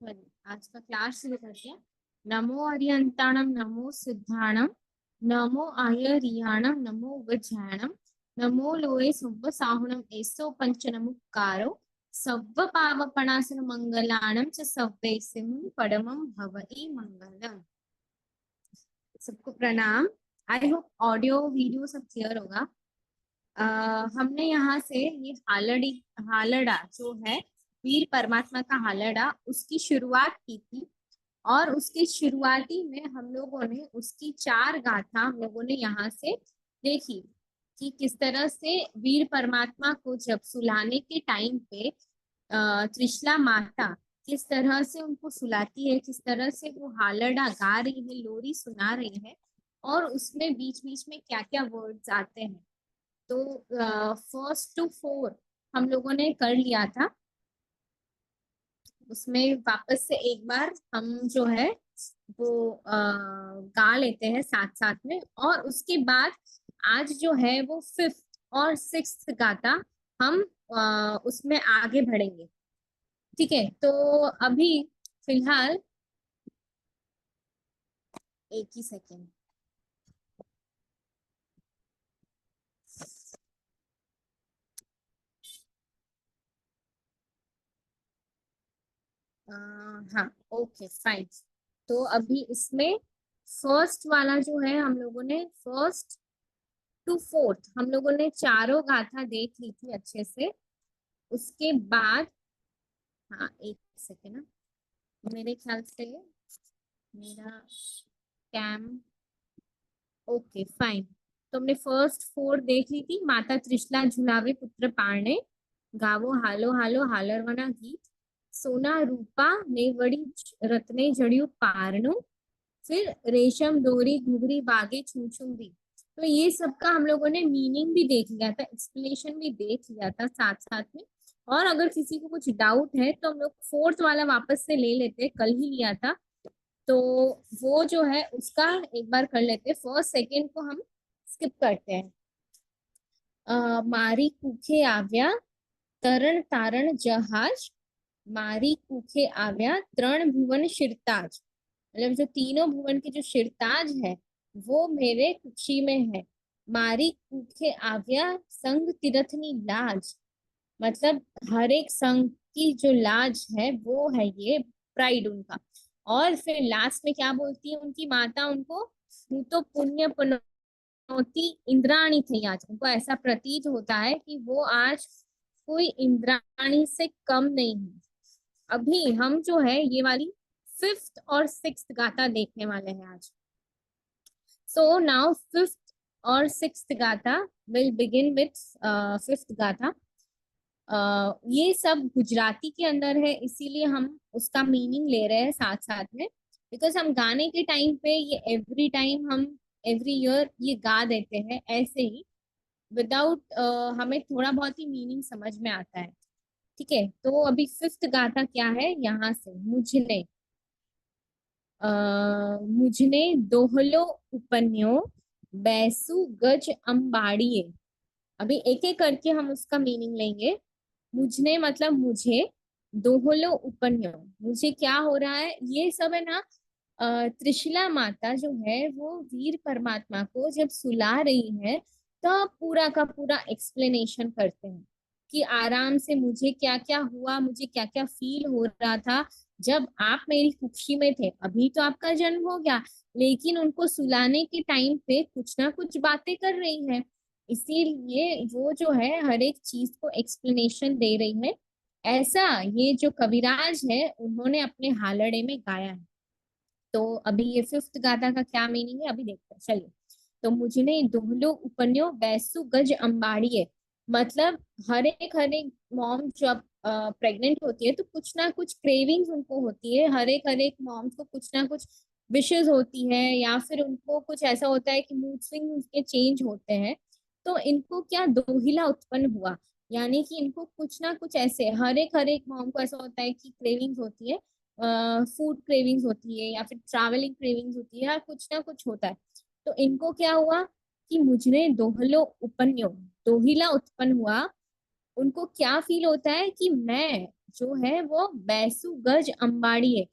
चलिए, आज का क्लास शुरू करते हैं। नमो अरियंताणम नमो सिद्धाणम नमो आयरियाणम नमो उगजाणम नमो लोए सुब्ब साहुणम एसो पंचनमुक्कारो सव्व पावपणासन मंगलाणम च सव्वे सिमुं पडमं भवई मंगलम। सबको प्रणाम। आई होप ऑडियो वीडियो सब क्लियर होगा। हमने यहाँ से ये हालड़ा जो है वीर परमात्मा का हालड़ा उसकी शुरुआत की थी। और उसकी शुरुआती में हम लोगों ने उसकी चार गाथा हम लोगों ने यहाँ से देखी कि किस तरह से वीर परमात्मा को जब सुलाने के टाइम पे त्रिशला माता किस तरह से उनको सुलाती है, किस तरह से वो हालड़ा गा रही है, लोरी सुना रही है और उसमें बीच बीच में क्या क्या वर्ड्स आते हैं। तो फर्स्ट टू फोर हम लोगों ने कर लिया था। उसमें वापस से एक बार हम जो है वो गा लेते हैं साथ साथ में। और उसके बाद आज जो है वो फिफ्थ और सिक्स्थ गाता हम उसमें आगे बढ़ेंगे। ठीक है, तो अभी फिलहाल एक ही सेकेंड। हाँ, ओके फाइन। तो अभी इसमें फर्स्ट वाला जो है हम लोगों ने फर्स्ट टू फोर्थ हम लोगों ने चारों गाथा देख ली थी अच्छे से। उसके बाद हाँ एक सेकेंड ना, मेरे ख्याल से मेरा कैम ओके फाइन। तो हमने फर्स्ट फोर देख ली थी। माता त्रिशला झुलावे पुत्र पारणे गावो हालो हालो हालरवना गीत सोना रूपा ने वड़ी रत्ने जड़ियू पारनो फिर रेशम डोरी घुघरी बागे छुम छुम दी। तो ये सबका हम लोगों ने मीनिंग भी देख लिया था, एक्सप्लेनेशन भी देख लिया था साथ साथ में। और अगर किसी को कुछ डाउट है तो हम लोग फोर्थ वाला वापस से ले लेते, कल ही लिया था। तो वो जो है उसका एक बार कर लेते, फर्स्ट सेकेंड को हम स्किप करते हैं। मारी कूखे आव्या तरण तारण जहाज मारी कूखे आव्या तरण भुवन शिरताज। मतलब जो तीनों भुवन के जो शिरताज है वो मेरे कुक्षी में है। मारी कूखे आव्या संग तिरथनी लाज। मतलब हर एक संघ की जो लाज है वो है ये प्राइड उनका। और फिर लास्ट में क्या बोलती है उनकी माता उनको, तू तो पुण्य पनौती इंद्राणी थी आज। उनको ऐसा प्रतीत होता है कि वो आज कोई इंद्राणी से कम नहीं है। अभी हम जो है ये वाली फिफ्थ और सिक्स्थ गाथा देखने वाले हैं आज। सो नाउ फिफ्थ और सिक्स्थ गाथा विल बिगिन विथ फिफ्थ गाथा। ये सब गुजराती के अंदर है इसीलिए हम उसका मीनिंग ले रहे हैं साथ साथ में। बिकॉज हम गाने के टाइम पे ये एवरी टाइम हम एवरी ईयर ये गा देते हैं ऐसे ही विदाउट हमें थोड़ा बहुत ही मीनिंग समझ में आता है। ठीक है, तो अभी फिफ्थ गाथा क्या है, यहाँ से मुझने मुझने दोहलो उपन्यो बैसु गज अम्बाड़िए। अभी एक एक करके हम उसका मीनिंग लेंगे। मुझने मतलब मुझे, दोहलो उपन्यो मुझे क्या हो रहा है, ये सब है ना। त्रिशला माता जो है वो वीर परमात्मा को जब सुला रही है तो पूरा का पूरा एक्सप्लेनेशन करते हैं कि आराम से मुझे क्या क्या हुआ, मुझे क्या क्या फील हो रहा था जब आप मेरी कुक्षी में थे। अभी तो आपका जन्म हो गया लेकिन उनको सुलाने के टाइम पे कुछ ना कुछ बातें कर रही है। इसीलिए वो जो है हर एक चीज को एक्सप्लेनेशन दे रही है। ऐसा ये जो कविराज है उन्होंने अपने हालड़े में गाया है। तो अभी ये फिफ्थ गाथा का क्या मीनिंग है अभी देखते हैं, चलिए। तो मुझने दोहलो उपन्यो बैसु गज अम्बाड़िए। मतलब हर एक मॉम जब प्रेग्नेंट होती है तो कुछ ना कुछ क्रेविंग्स उनको होती है। हर एक मॉम को कुछ ना कुछ विशेष होती है या फिर उनको कुछ ऐसा होता है कि मूड स्विंग उनके चेंज होते हैं। तो इनको क्या दोहिला उत्पन्न हुआ, यानी कि इनको कुछ ना कुछ ऐसे हर एक मॉम को ऐसा होता है कि क्रेविंग्स होती है, फूड क्रेविंग्स होती है या फिर ट्रैवलिंग क्रेविंग्स होती है या कुछ ना कुछ होता है। तो इनको क्या हुआ कि मुझने दोहलो उपन्यो दोहिला उत्पन्न हुआ उनको क्या फील होता है कि मैं जो है वो बैसु गज अम्बाड़ी है,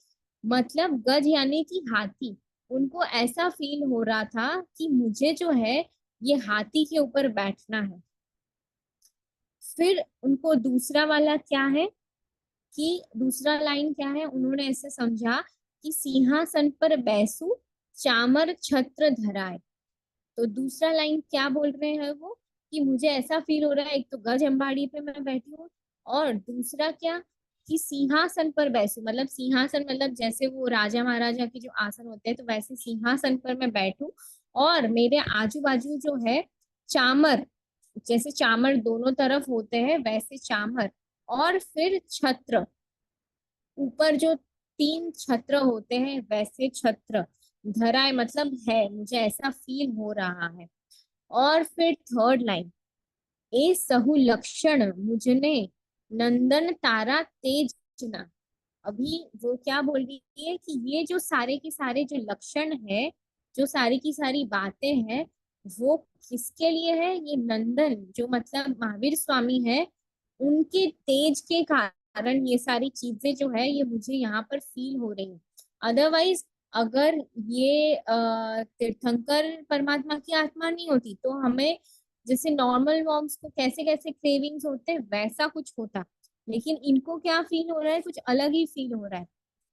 मतलब गज यानी कि हाथी। उनको ऐसा फील हो रहा था कि मुझे जो है ये हाथी के ऊपर बैठना है। फिर उनको दूसरा वाला क्या है कि दूसरा लाइन क्या है, उन्होंने ऐसे समझा कि सिंहासन पर बैसू चामर छत्र धराए। तो दूसरा लाइन क्या बोल रहे हैं वो कि मुझे ऐसा फील हो रहा है, एक तो गज अम्बाड़ी पे मैं बैठी हूँ, और दूसरा क्या कि सिंहासन पर बैसू, मतलब सिंहासन मतलब जैसे वो राजा महाराजा के जो आसन होते हैं, तो वैसे सिंहासन पर मैं बैठूं, और मेरे आजू बाजू जो है चामर, जैसे चामर दोनों तरफ होते हैं वैसे चामर, और फिर छत्र, ऊपर जो तीन छत्र होते हैं वैसे छत्र धराए, मतलब है, मुझे ऐसा फील हो रहा है। और फिर थर्ड लाइन, ए सहु लक्षण मुझने नंदन तारा तेज चुना। अभी वो क्या बोल रही है कि ये जो सारे के सारे जो लक्षण है, जो सारी की सारी बातें हैं, वो किसके लिए है, ये नंदन जो मतलब महावीर स्वामी है, उनके तेज के कारण ये सारी चीजें जो है ये मुझे यहाँ पर फील हो रही है। अदरवाइज अगर ये तीर्थंकर परमात्मा की आत्मा नहीं होती तो हमें जैसे नॉर्मल वॉर्म्स को कैसे कैसे क्रेविंग्स होते हैं वैसा कुछ होता, लेकिन इनको क्या फील हो रहा है, कुछ अलग ही फील हो रहा है।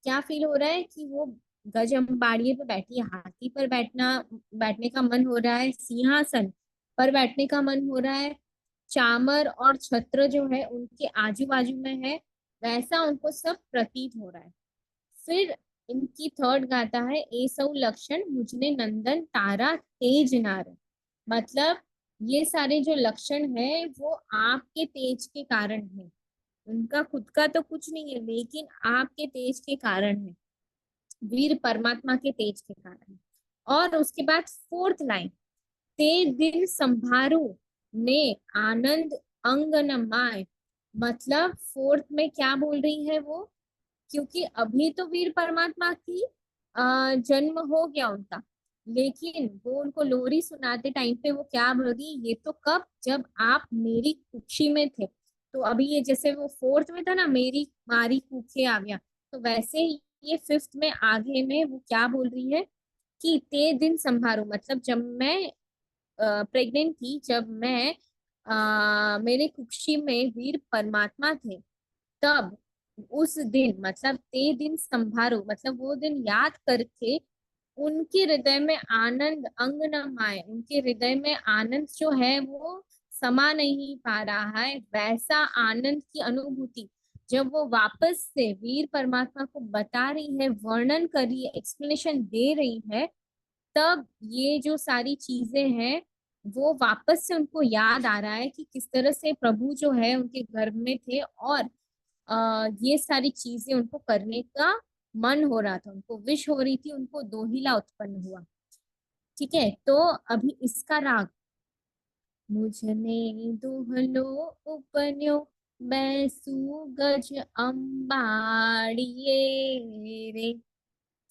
क्या फील हो रहा है कि वो गज अम्बाड़िए पे बैठी है, हाथी पर बैठने का मन हो रहा है, सिंहासन पर बैठने का मन हो रहा है, चामर और छत्र जो है उनके आजू बाजू में है, वैसा उनको सब प्रतीत हो रहा है। फिर इनकी थर्ड गाथा है, ए सौ लक्षण मुझने नंदन तारा तेज नार, मतलब ये सारे जो लक्षण है वो आपके तेज के कारण है, उनका खुद का तो कुछ नहीं है, लेकिन आपके तेज के कारण है, वीर परमात्मा के तेज के कारण है। और उसके बाद फोर्थ लाइन, ते दिल संभारू ने आनंद अंग न माय, मतलब फोर्थ में क्या बोल रही है वो, क्योंकि अभी तो वीर परमात्मा की जन्म हो गया उनका, लेकिन वो उनको लोरी सुनाते टाइम पे वो क्या बोल रही, ये तो कब, जब आप मेरी कुक्षी में थे। तो अभी ये जैसे वो फोर्थ में था ना, मेरी मारी कूखे आ गया, तो वैसे ही ये फिफ्थ में आगे में वो क्या बोल रही है कि ते दिन संभारो, मतलब जब मैं प्रेग्नेंट थी, जब मैं मेरे कुक्षी में वीर परमात्मा थे, तब उस दिन मतलब ते दिन संभारो, मतलब वो दिन याद करके उनके हृदय में आनंद अंग न माए, उनके हृदय में आनंद जो है वो समा नहीं पा रहा है, वैसा आनंद की अनुभूति जब वो वापस से वीर परमात्मा को बता रही है, वर्णन कर रही है, एक्सप्लेनेशन दे रही है, तब ये जो सारी चीजें हैं वो वापस से उनको याद आ रहा है कि किस तरह से प्रभु जो है उनके गर्भ में थे, और ये सारी चीजें उनको करने का मन हो रहा था, उनको विश हो रही थी, उनको दोहिला उत्पन्न हुआ। ठीक है, तो अभी इसका राग, मुझने दुहलो उपन्यो बैसु गज अम्बाड़िए रे,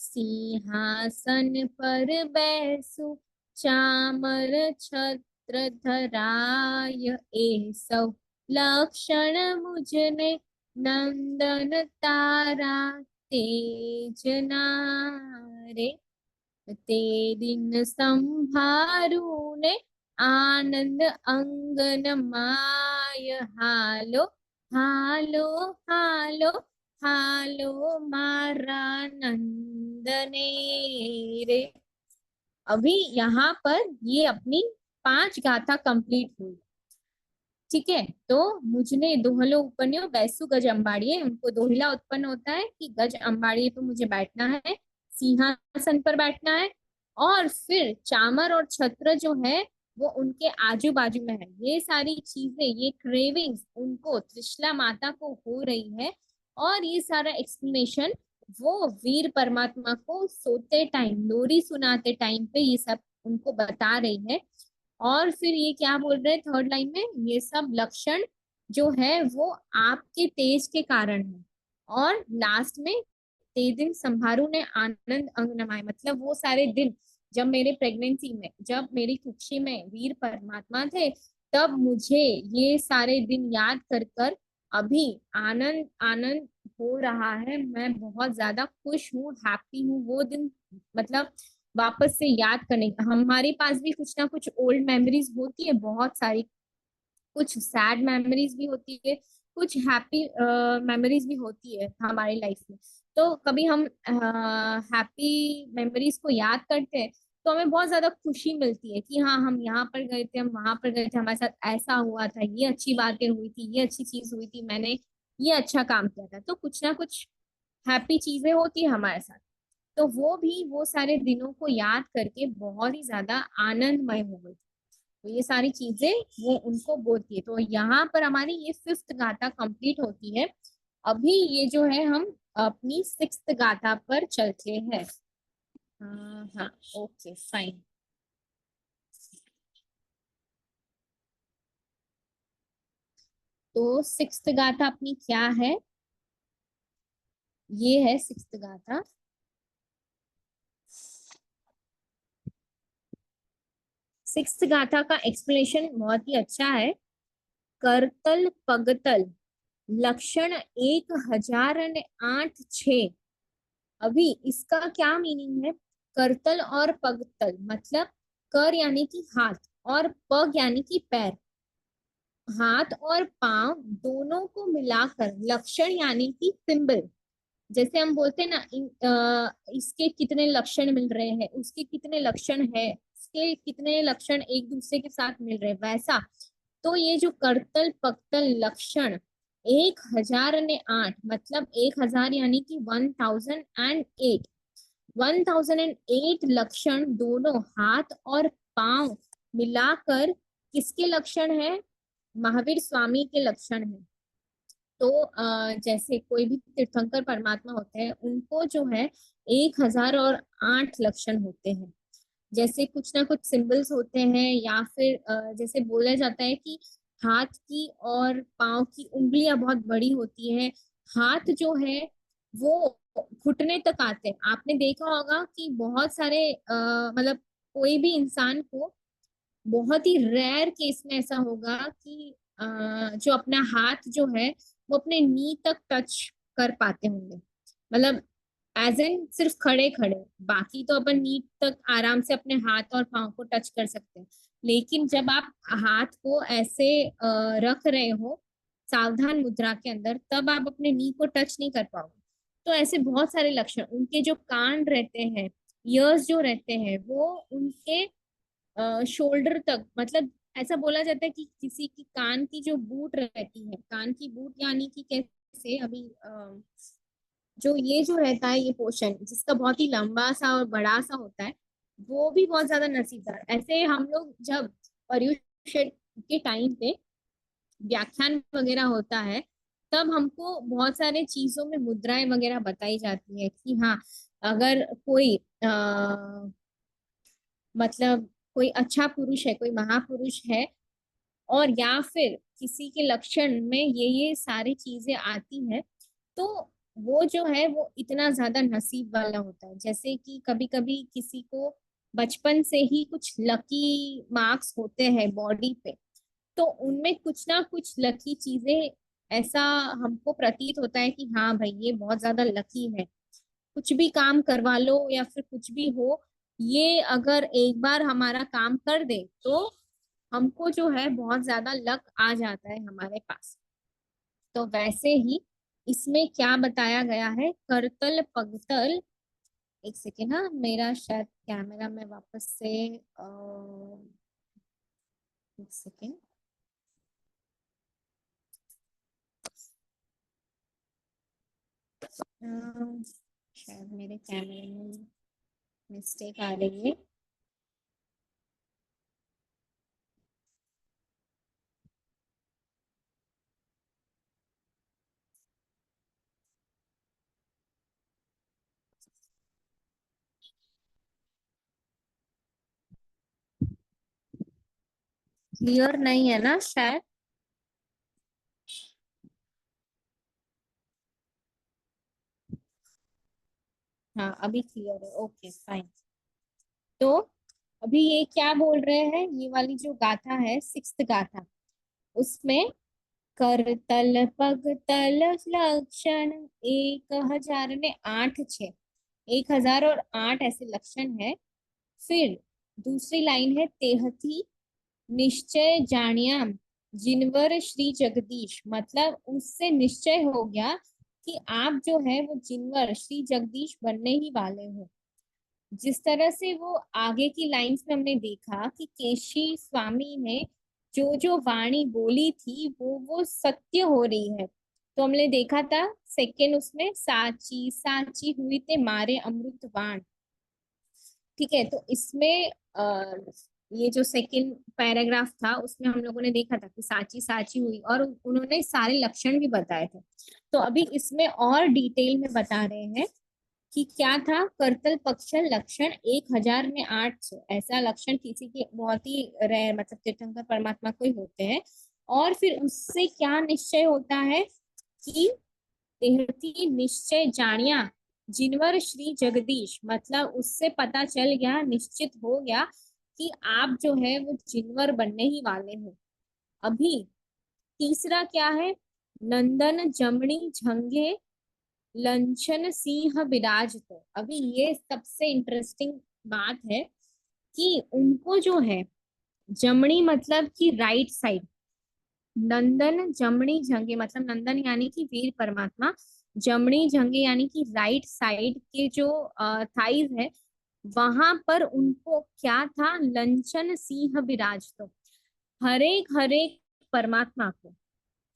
सिंहासन पर बैसु चामर छत्र धराय, ए सौ लक्षण मुझने नंदन तारा तेज नारे, ते दिन संभारू ने आनंद अंगन माय, हालो हालो हालो हालो मारा नंदने रे। अभी यहाँ पर ये अपनी 5 गाथा कंप्लीट हुई। ठीक है, तो मुझने दोहलो उपन्यो बैसु गज अम्बाड़िए, उनको दोहिला उत्पन्न होता है कि गज अम्बाड़िए पे मुझे बैठना है, सिंहासन पर बैठना है, और फिर चामर और छत्र जो है वो उनके आजू बाजू में है, ये सारी चीजें, ये क्रेविंग्स उनको त्रिशला माता को हो रही है, और ये सारा एक्सप्लेनेशन वो वीर परमात्मा को सोते टाइम, लोरी सुनाते टाइम पे ये सब उनको बता रही है। और फिर ये क्या बोल रहे हैं थर्ड लाइन में, ये सब लक्षण जो है वो आपके तेज के कारण है। और लास्ट में ते दिन संभारू ने आनंद अंग नमाए, मतलब वो सारे दिन जब मेरे प्रेगनेंसी में, जब मेरी कुक्षी में वीर परमात्मा थे, तब मुझे ये सारे दिन याद कर कर अभी आनंद आनंद हो रहा है। मैं बहुत ज्यादा खुश हूँ, हैप्पी हूँ। वो दिन मतलब वापस से याद करने का, हमारे पास भी कुछ ना कुछ ओल्ड मेमोरीज होती है बहुत सारी, कुछ सैड मेमोरीज भी होती है, कुछ हैप्पी मेमोरीज भी होती है हमारी लाइफ में। तो कभी हम हैप्पी मेमोरीज को याद करते हैं तो हमें बहुत ज्यादा खुशी मिलती है कि हाँ हम यहाँ पर गए थे, हम वहां पर गए थे, हमारे साथ ऐसा हुआ था, ये अच्छी बातें हुई थी, ये अच्छी चीज हुई थी, मैंने ये अच्छा काम किया था। तो कुछ ना कुछ हैप्पी चीजें होती है हमारे साथ। तो वो भी वो सारे दिनों को याद करके बहुत ही ज्यादा आनंदमय हो गई। तो ये सारी चीजें वो उनको बोलती है। तो यहाँ पर हमारी ये फिफ्थ गाथा कंप्लीट होती है। अभी ये जो है हम अपनी सिक्स्थ गाथा पर चलते हैं। हाँ हाँ, ओके फाइन। तो सिक्स्थ गाथा अपनी क्या है? ये है सिक्स्थ गाथा। सिक्स्थ गाथा का एक्सप्लेनेशन बहुत ही अच्छा है। करतल पगतल लक्षण 1008 6। अभी इसका क्या मीनिंग है? करतल और पगतल मतलब कर यानी कि हाथ और पग यानी कि पैर, हाथ और पांव दोनों को मिलाकर लक्षण यानी कि सिंबल। जैसे हम बोलते हैं ना इसके कितने लक्षण मिल रहे हैं, उसके कितने लक्षण है, उसके कितने लक्षण एक दूसरे के साथ मिल रहे हैं, वैसा। तो ये जो करतल पक्तल लक्षण 1008 मतलब 1000 यानी कि 1008, 1008 लक्षण दोनों हाथ और पांव मिलाकर किसके लक्षण है? महावीर स्वामी के लक्षण है। तो जैसे कोई भी तीर्थंकर परमात्मा होते हैं उनको जो है 1008 लक्षण होते हैं। जैसे कुछ ना कुछ सिंबल्स होते हैं, या फिर जैसे बोला जाता है कि हाथ की और पांव की उंगलियां बहुत बड़ी होती है। हाथ जो है वो घुटने तक आते हैं। आपने देखा होगा कि बहुत सारे मतलब कोई भी इंसान को बहुत ही रेयर केस में ऐसा होगा कि जो अपना हाथ जो है वो अपने नी तक टच कर पाते होंगे। मतलब एज एन सिर्फ खड़े खड़े, बाकी तो अपन नी तक आराम से अपने हाथ और पांव को टच कर सकते हैं। लेकिन जब आप हाथ को ऐसे रख रहे हो सावधान मुद्रा के अंदर, तब आप अपने नी को टच नहीं कर पाओगे। तो ऐसे बहुत सारे लक्षण, उनके जो कान रहते हैं, ईयर्स जो रहते हैं, वो उनके शोल्डर तक, मतलब ऐसा बोला जाता है कि किसी की कान की जो बूट रहती है, कान की बूट यानी कि कैसे अभी जो ये जो रहता है ये पोर्शन जिसका बहुत ही लंबा सा और बड़ा सा होता है, वो भी बहुत ज्यादा नसीबदार। ऐसे हम लोग जब पर्यूषण के टाइम पे व्याख्यान वगैरह होता है, तब हमको बहुत सारे चीजों में मुद्राएं वगैरह बताई जाती है कि हाँ अगर कोई मतलब कोई अच्छा पुरुष है, कोई महापुरुष है, और या फिर किसी के लक्षण में ये सारी चीजें आती हैं, तो वो जो है वो इतना ज्यादा नसीब वाला होता है। जैसे कि कभी कभी किसी को बचपन से ही कुछ लकी मार्क्स होते हैं बॉडी पे, तो उनमें कुछ ना कुछ लकी चीजें, ऐसा हमको प्रतीत होता है कि हाँ भाई ये बहुत ज्यादा लकी है। कुछ भी काम करवा लो या फिर कुछ भी हो, ये अगर एक बार हमारा काम कर दे तो हमको जो है बहुत ज्यादा लक आ जाता है हमारे पास। तो वैसे ही इसमें क्या बताया गया है, करतल पगतल। एक सेकेंड, हाँ मेरा शायद कैमरा में वापस से एक सेकेंड। शायद मेरे कैमरे में मिस्टेक आ रही है। क्लियर नहीं है ना शायद? हाँ अभी क्लियर है, ओके फाइन। तो अभी ये क्या बोल रहे हैं, ये वाली जो गाथा है, सिक्स्थ गाथा, उसमें कर तल पग तल लक्षण 1000 में 8 6, 1000 और 8 ऐसे लक्षण है। फिर दूसरी लाइन है तेहती निश्चय जानियाम जिनवर श्री जगदीश, मतलब उससे निश्चय हो गया कि आप जो है वो जिनवर श्री जगदीश बनने ही वाले हो। जिस तरह से वो आगे की लाइंस में हमने देखा कि केशी स्वामी ने जो जो वाणी बोली थी वो सत्य हो रही है। तो हमने देखा था सेकेंड उसमें, साची साची हुई ते मारे अमृत बाण। ठीक है, तो इसमें ये जो सेकंड पैराग्राफ था उसमें हम लोगों ने देखा था कि साची साची हुई, और उन्होंने सारे लक्षण भी बताए थे। तो अभी इसमें और डिटेल में बता रहे हैं कि क्या था, करतल पक्ष लक्षण 1000 में 8 ऐसा लक्षण किसी के बहुत ही रेयर, मतलब तीर्थंकर परमात्मा को ही होते हैं। और फिर उससे क्या निश्चय होता है कि तेहती निश्चय जानिया जिनवर श्री जगदीश, मतलब उससे पता चल गया, निश्चित हो गया कि आप जो है वो जिनवर बनने ही वाले हो। अभी तीसरा क्या है, नंदन जमनी झंगे लंचन सिंह विराज। तो अभी ये सबसे इंटरेस्टिंग बात है कि उनको जो है जमनी मतलब कि राइट साइड, नंदन जमनी जंगे मतलब नंदन यानी कि वीर परमात्मा, जमनी जंगे यानी कि राइट साइड के जो थाइज है, वहां पर उनको क्या था, लंचन सिंह विराज। तो हरेक हरेक परमात्मा को,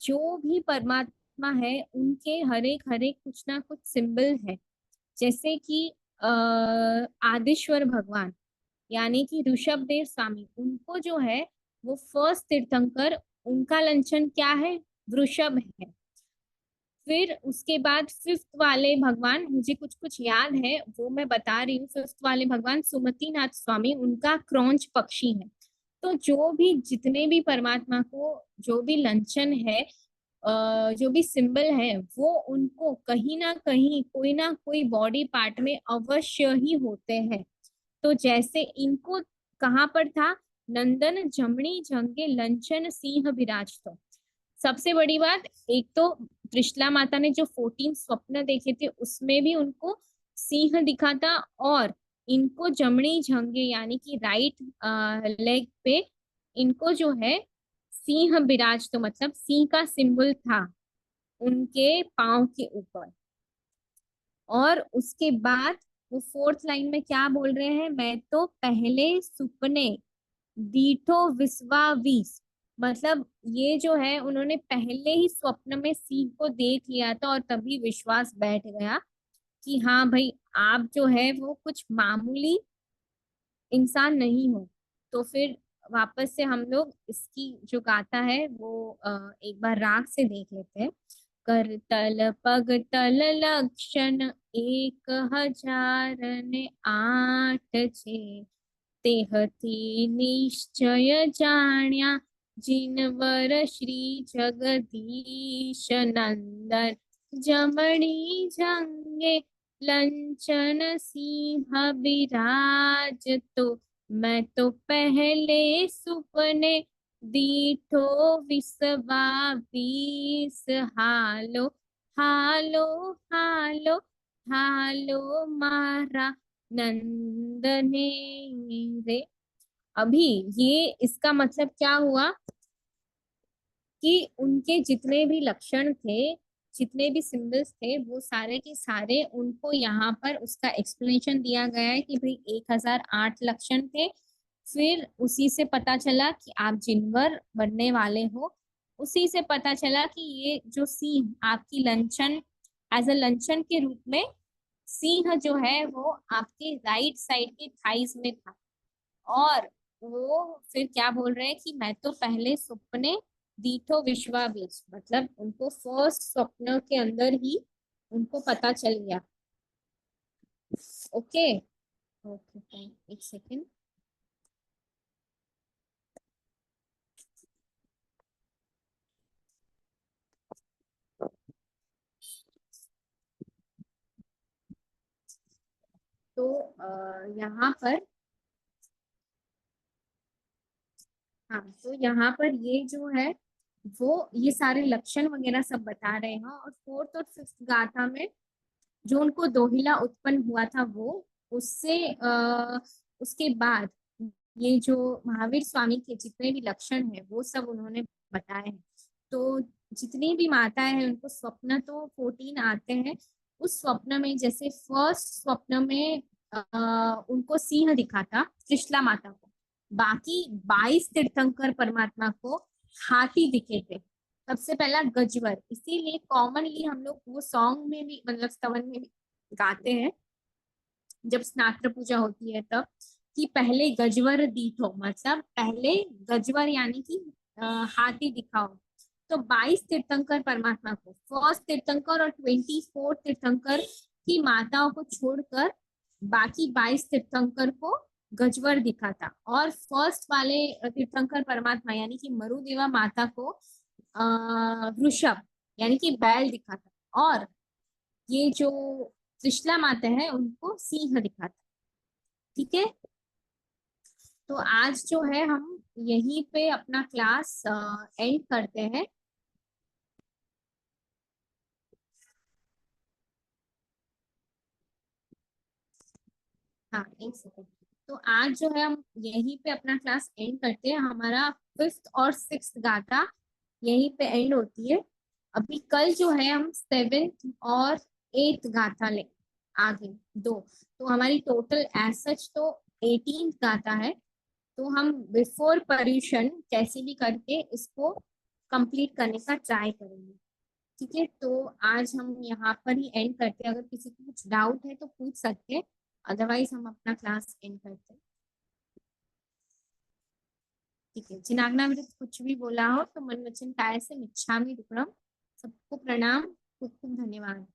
जो भी परमात्मा है उनके हरेक हरेक कुछ ना कुछ सिंबल है। जैसे कि आदिश्वर भगवान यानी कि ऋषभ देव स्वामी, उनको जो है वो फर्स्ट तीर्थंकर, उनका लंचन क्या है, वृषभ है। फिर उसके बाद फिफ्थ वाले भगवान, मुझे कुछ कुछ याद है वो मैं बता रही हूँ, फिफ्थ वाले भगवान सुमतिनाथ स्वामी, उनका क्रौंच पक्षी है। तो जो भी जितने भी परमात्मा को जो भी लंचन है, जो भी सिंबल है, वो उनको कहीं ना कोई बॉडी पार्ट में अवश्य ही होते हैं। तो जैसे इनको कहाँ पर था, नंदन जमनी जंगे लंचन सिंह विराज। तो सबसे बड़ी बात, एक तो त्रिशला माता ने जो 14 स्वप्न देखे थे उसमें भी उनको सिंह दिखा था, और इनको जमनी झंगे यानी कि राइट लेग पे इनको जो है सिंह विराज, तो मतलब सिंह का सिंबल था उनके पांव के ऊपर। और उसके बाद वो फोर्थ लाइन में क्या बोल रहे हैं, मैं तो पहले सुपने दीठो विश्वावीस, मतलब ये जो है उन्होंने पहले ही स्वप्न में सिंह को देख लिया था और तभी विश्वास बैठ गया कि हाँ भाई, आप जो है वो कुछ मामूली इंसान नहीं हो। तो फिर वापस से हम लोग इसकी जो गाथा है वो एक बार राग से देख लेते हैं। कर तल पग तल लक्षण 1000 ने 8 छे, तेहती निश्चय जाण्या जिनवर श्री जगदीश नंदन जमणी जंगे लंचन सिंह विराज। तो मैं तो पहले सुपने दीठो विश्वावीस, हालो हालो हालो हालो मारा नंदने रे। अभी ये इसका मतलब क्या हुआ कि उनके जितने भी लक्षण थे, जितने भी सिंबल्स थे, वो सारे के सारे उनको यहाँ पर उसका एक्सप्लेनेशन दिया गया है कि भाई 1008 लक्षण थे। फिर उसी से पता चला कि आप जिनवर बनने वाले हो। उसी से पता चला कि ये जो सिंह आपकी लंचन, एज अ लंचन के रूप में सिंह जो है वो आपके राइट साइड के थाइस में था। और वो फिर क्या बोल रहे हैं कि मैं तो पहले सपने दीठो विश्वावेश, मतलब उनको फर्स्ट स्वप्न के अंदर ही उनको पता चल गया। ओके, ओके फाइन, एक सेकेंड। तो यहाँ पर हाँ, तो यहाँ पर ये जो है वो ये सारे लक्षण वगैरह सब बता रहे हैं, और फोर्थ और फिफ्थ गाथा में जो उनको दोहिला उत्पन्न हुआ था वो, उससे उसके बाद ये जो महावीर स्वामी के जितने भी लक्षण है वो सब उन्होंने बताए हैं। तो जितनी भी माताएं हैं उनको स्वप्न तो 14 आते हैं। उस स्वप्न में जैसे फर्स्ट स्वप्न में उनको सिंह दिखा था त्रिशला माता को, बाकी 22 तीर्थंकर परमात्मा को हाथी दिखे थे। सबसे पहला गजवर, इसीलिए कॉमनली हम लोग वो सॉन्ग में भी मतलब स्तवन में भी गाते हैं जब स्नात्र पूजा होती है तब, कि पहले गजवर दीठो, मतलब पहले गजवर यानी कि हाथी दिखाओ। तो 22 तीर्थंकर परमात्मा को, फर्स्ट तीर्थंकर और 24 तीर्थंकर की माताओं को छोड़कर बाकी 22 तीर्थंकर को गजवर दिखा था, और फर्स्ट वाले तीर्थंकर परमात्मा यानी कि मरुदेवा माता को वृषभ यानी कि बैल दिखा था, और ये जो त्रिशला माता है उनको सिंह दिखा था। ठीक है, तो आज जो है हम यहीं पे अपना क्लास एंड करते हैं। हाँ, एक सेकेंड। तो आज जो है हम यहीं पे अपना क्लास एंड करते हैं, हमारा फिफ्थ और सिक्स्थ गाथा यहीं पे एंड होती है। अभी कल जो है हम सेवेंथ और एट्थ गाथा ले आगे दो, तो हमारी टोटल एज सच तो 18 गाथा है। तो हम बिफोर पर्यूषण कैसे भी करके इसको कंप्लीट करने का ट्राई करेंगे। ठीक है, तो आज हम यहाँ पर ही एंड करते हैं, अगर किसी को कुछ डाउट है तो पूछ सकते हैं, अदरवाइज हम अपना क्लास एंड करते हैं। ठीक है, जिनाग्नामृत कुछ भी बोला हो तो मन वचन काय से मिच्छामि दुक्कडम। सबको प्रणाम, खूब खूब धन्यवाद।